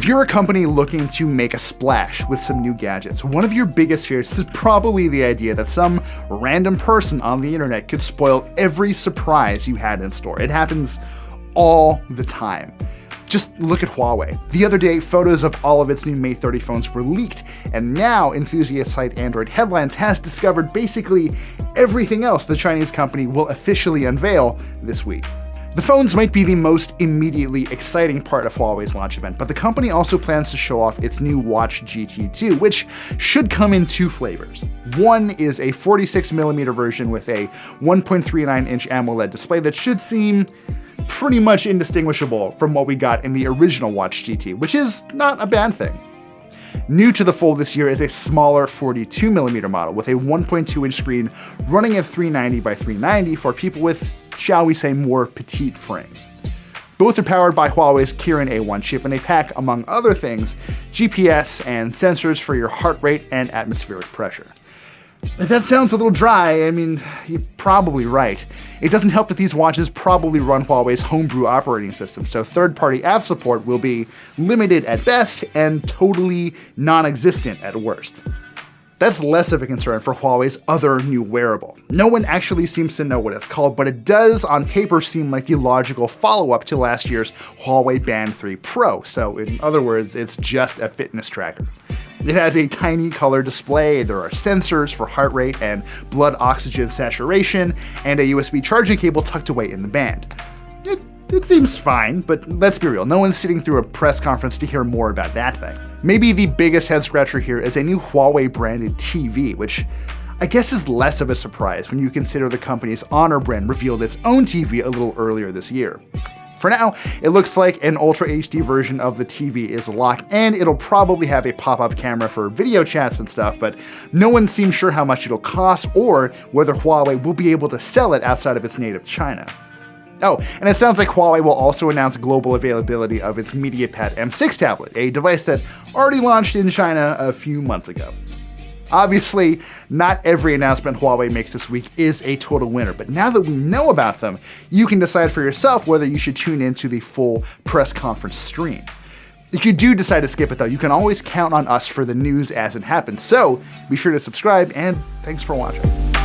you're a company looking to make a splash with some new gadgets, one of your biggest fears is probably the idea that some random person on the internet could spoil every surprise you had in store. It happens all the time. Just look at Huawei. The other day, photos of all of its new Mate 30 phones were leaked, and now enthusiast site Android Headlines has discovered basically everything else the Chinese company will officially unveil this week. The phones might be the most immediately exciting part of Huawei's launch event, but the company also plans to show off its new Watch GT2, which should come in two flavors. One is a 46mm version with a 1.39-inch AMOLED display that should seem pretty much indistinguishable from what we got in the original Watch GT, which is not a bad thing. New to the fold this year is a smaller 42mm model with a 1.2-inch screen running at 390 by 390 for people with, shall we say, more petite frames. Both are powered by Huawei's Kirin A1 chip, and they pack, among other things, GPS and sensors for your heart rate and atmospheric pressure. If that sounds a little dry, I mean, you're probably right. It doesn't help that these watches probably run Huawei's homebrew operating system, so third-party app support will be limited at best and totally non-existent at worst. That's less of a concern for Huawei's other new wearable. No one actually seems to know what it's called, but it does on paper seem like the logical follow-up to last year's Huawei Band 3 Pro, so in other words, it's just a fitness tracker. It has a tiny color display, there are sensors for heart rate and blood oxygen saturation, and a USB charging cable tucked away in the band. It seems fine, but let's be real, no one's sitting through a press conference to hear more about that thing. Maybe the biggest head scratcher here is a new Huawei branded TV, which I guess is less of a surprise when you consider the company's Honor brand revealed its own TV a little earlier this year. For now, it looks like an Ultra HD version of the TV is locked, and it'll probably have a pop-up camera for video chats and stuff, but no one seems sure how much it'll cost or whether Huawei will be able to sell it outside of its native China. Oh, and it sounds like Huawei will also announce global availability of its MediaPad M6 tablet, a device that already launched in China a few months ago. Obviously, not every announcement Huawei makes this week is a total winner, but now that we know about them, you can decide for yourself whether you should tune into the full press conference stream. If you do decide to skip it though, you can always count on us for the news as it happens, so be sure to subscribe, and thanks for watching.